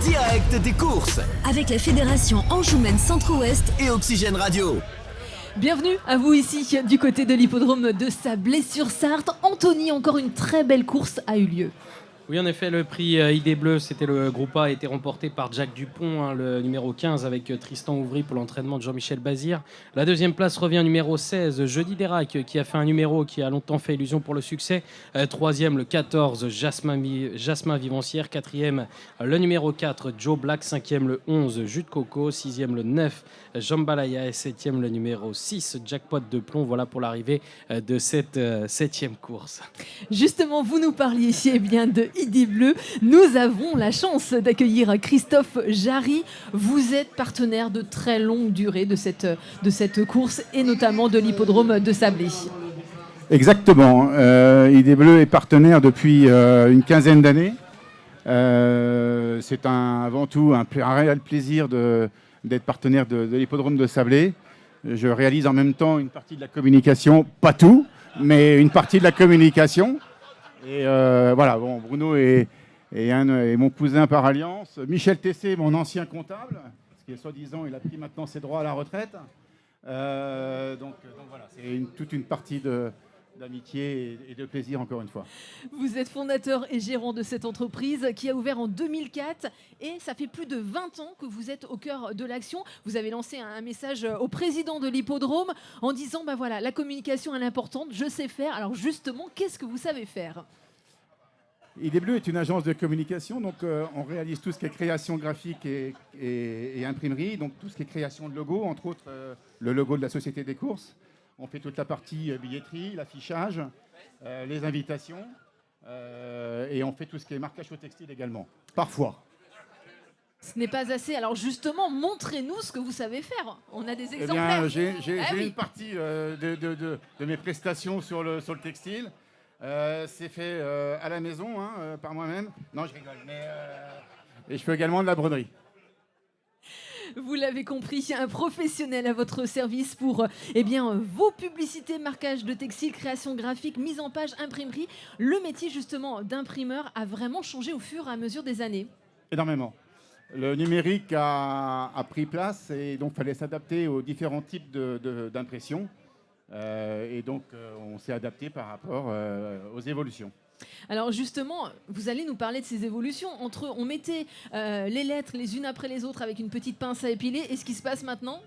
direct des courses. Avec la Fédération Anjoumen Centre-Ouest et Oxygène Radio. Bienvenue à vous ici, du côté de l'hippodrome de Sablé-sur-Sarthe. Anthony, encore une très belle course a eu lieu. Oui, en effet, le prix ID Bleu, c'était le groupe A, a été remporté par Jack Dupont, le numéro 15, avec Tristan Ouvry pour l'entraînement de Jean-Michel Bazir. La deuxième place revient numéro 16, Jeudi d'Erac, qui a fait un numéro qui a longtemps fait illusion pour le succès. Troisième, le 14, Jasmin Vivancière. Quatrième, le numéro 4, Joe Black. Cinquième, le 11, Jus de Coco. Sixième, le 9, Jambalaya. Et septième, le numéro 6, Jackpot de Plomb. Voilà pour l'arrivée de cette septième course. Justement, vous nous parliez bien de ID Bleu. Nous avons la chance d'accueillir Christophe Jarry. Vous êtes partenaire de très longue durée de cette course et notamment de l'hippodrome de Sablé. Exactement. ID Bleu est partenaire depuis une quinzaine d'années. C'est avant tout un réel plaisir d'être partenaire de l'hippodrome de Sablé. Je réalise en même temps une partie de la communication, pas tout, mais une partie de la communication. Et voilà, bon, Bruno est mon cousin par alliance. Michel Tessé, mon ancien comptable, parce qu'il soi-disant, il a pris maintenant ses droits à la retraite. Donc voilà, c'est toute une partie d'amitié et de plaisir, encore une fois. Vous êtes fondateur et gérant de cette entreprise qui a ouvert en 2004 et ça fait plus de 20 ans que vous êtes au cœur de l'action. Vous avez lancé un message au président de l'hippodrome en disant voilà, la communication est importante, je sais faire. Alors justement, qu'est-ce que vous savez faire ? ID Bleu est une agence de communication, donc on réalise tout ce qui est création graphique et imprimerie, donc tout ce qui est création de logos, entre autres le logo de la Société des courses. On fait toute la partie billetterie, l'affichage, les invitations, et on fait tout ce qui est marquage au textile également, parfois. Ce n'est pas assez. Alors justement, montrez-nous ce que vous savez faire. On a des exemplaires. J'ai une partie de mes prestations sur le textile. C'est fait à la maison, par moi-même. Non, je rigole. Et je fais également de la broderie. Vous l'avez compris, un professionnel à votre service pour vos publicités, marquage de textile, création graphique, mise en page, imprimerie. Le métier justement d'imprimeur a vraiment changé au fur et à mesure des années. Énormément. Le numérique a pris place et donc il fallait s'adapter aux différents types d'impression. Et donc on s'est adapté par rapport aux évolutions. Alors justement, vous allez nous parler de ces évolutions. On mettait les lettres les unes après les autres avec une petite pince à épiler. Et ce qui se passe maintenant,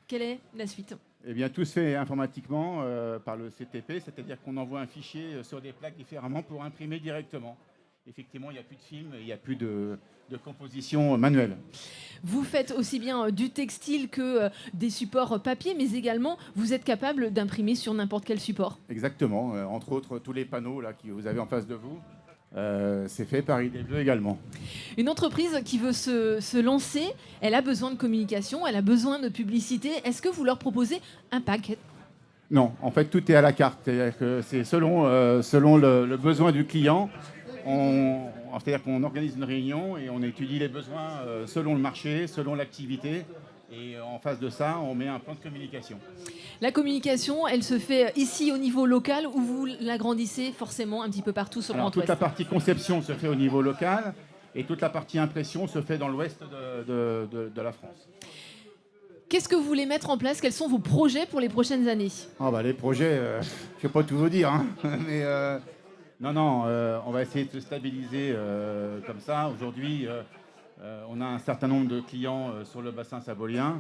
quelle est la suite ? Eh bien, tout se fait informatiquement par le CTP, c'est-à-dire qu'on envoie un fichier sur des plaques différemment pour imprimer directement. Effectivement, il n'y a plus de film, il n'y a plus de composition manuelle. Vous faites aussi bien du textile que des supports papier, mais également, vous êtes capable d'imprimer sur n'importe quel support. Exactement. Entre autres, tous les panneaux là, que vous avez en face de vous, c'est fait par ID Bleu également. Une entreprise qui veut se lancer, elle a besoin de communication, elle a besoin de publicité. Est-ce que vous leur proposez un paquet ? Non, en fait, tout est à la carte. C'est-à-dire que c'est selon le besoin du client. C'est-à-dire qu'on organise une réunion et on étudie les besoins selon le marché, selon l'activité. Et en face de ça, on met un plan de communication. La communication, elle se fait ici au niveau local ou vous l'agrandissez forcément un petit peu partout sur le Grand Ouest ? Toute la partie conception se fait au niveau local et toute la partie impression se fait dans l'ouest de la France. Qu'est-ce que vous voulez mettre en place ? Quels sont vos projets pour les prochaines années ? Les projets, je ne vais pas tout vous dire, mais non, on va essayer de se stabiliser comme ça. Aujourd'hui, on a un certain nombre de clients sur le bassin sabolien.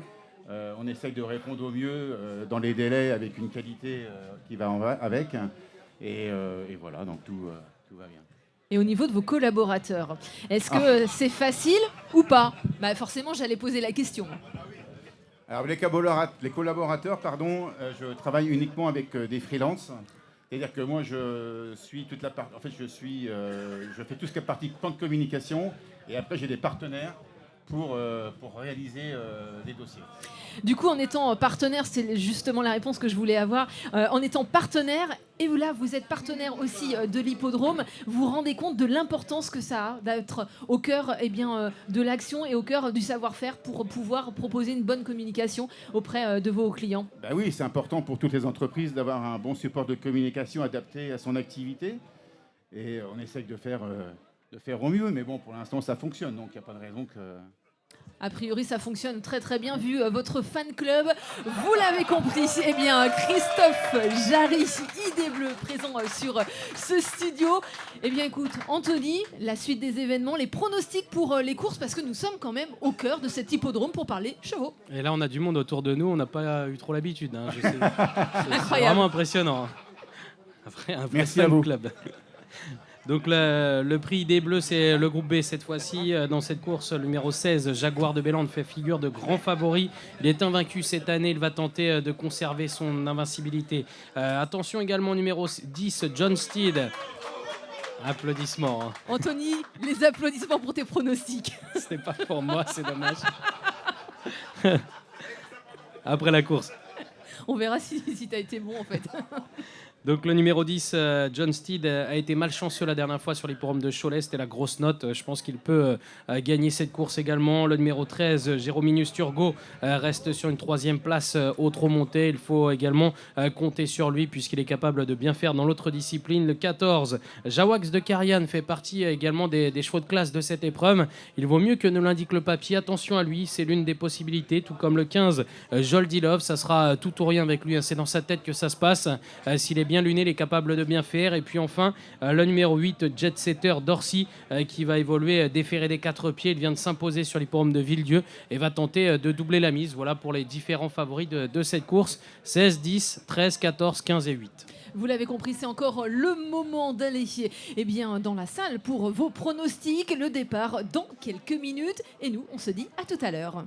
On essaye de répondre au mieux dans les délais avec une qualité qui va avec. Et voilà, donc tout va bien. Et au niveau de vos collaborateurs, est-ce que c'est facile ou pas ? Forcément, j'allais poser la question. Alors les collaborateurs, je travaille uniquement avec des freelances. C'est-à-dire que moi, je suis toute la partie. En fait, je fais tout ce qui est partie plan de communication, et après j'ai des partenaires pour réaliser des dossiers. Du coup, en étant partenaire, c'est justement la réponse que je voulais avoir. En étant partenaire, et là, vous êtes partenaire aussi de l'hippodrome, vous vous rendez compte de l'importance que ça a d'être au cœur de l'action et au cœur du savoir-faire pour pouvoir proposer une bonne communication auprès de vos clients. Oui, c'est important pour toutes les entreprises d'avoir un bon support de communication adapté à son activité. Et on essaye de faire faire au mieux. Mais bon, pour l'instant, ça fonctionne, donc il n'y a pas de raison que... A priori, ça fonctionne très très bien vu votre fan club. Vous l'avez compris, eh bien Christophe Jarry, ID Bleu, présent sur ce studio. Eh bien écoute, Anthony, la suite des événements, les pronostics pour les courses, parce que nous sommes quand même au cœur de cet hippodrome pour parler chevaux. Et là, on a du monde autour de nous, on n'a pas eu trop l'habitude. Hein, c'est Incroyable. vraiment impressionnant. Un vrai Merci à fan vous. club. Donc le prix ID Bleu, c'est le groupe B cette fois-ci. Dans cette course, le numéro 16, Jaguar de Bélande, fait figure de grand favori. Il est invaincu cette année, il va tenter de conserver son invincibilité. Attention également au numéro 10, John Steed. Applaudissements. Hein. Anthony, les applaudissements pour tes pronostics. Ce n'est pas pour moi, c'est dommage. Après la course. On verra si tu as été bon en fait. Donc le numéro 10, John Steed, a été malchanceux la dernière fois sur l'hippodrome de Cholet. C'était la grosse note. Je pense qu'il peut gagner cette course également. Le numéro 13, Jérôminus Turgot, reste sur une 3e place au trot monté. Il faut également compter sur lui puisqu'il est capable de bien faire dans l'autre discipline. Le 14, Jawax de Carian, fait partie également des chevaux de classe de cette épreuve. Il vaut mieux que ne l'indique le papier. Attention à lui, c'est l'une des possibilités. Tout comme le 15, Joldilov, ça sera tout ou rien avec lui. C'est dans sa tête que ça se passe. S'il est bien luné, il est capable de bien faire. Et puis enfin, le numéro 8, Jet Setter d'Orsi, qui va évoluer déféré des 4 pieds. Il vient de s'imposer sur l'hippodrome de Villedieu et va tenter de doubler la mise. Voilà pour les différents favoris de cette course. 16, 10, 13, 14, 15 et 8. Vous l'avez compris, c'est encore le moment d'aller dans la salle pour vos pronostics. Le départ dans quelques minutes. Et nous, on se dit à tout à l'heure.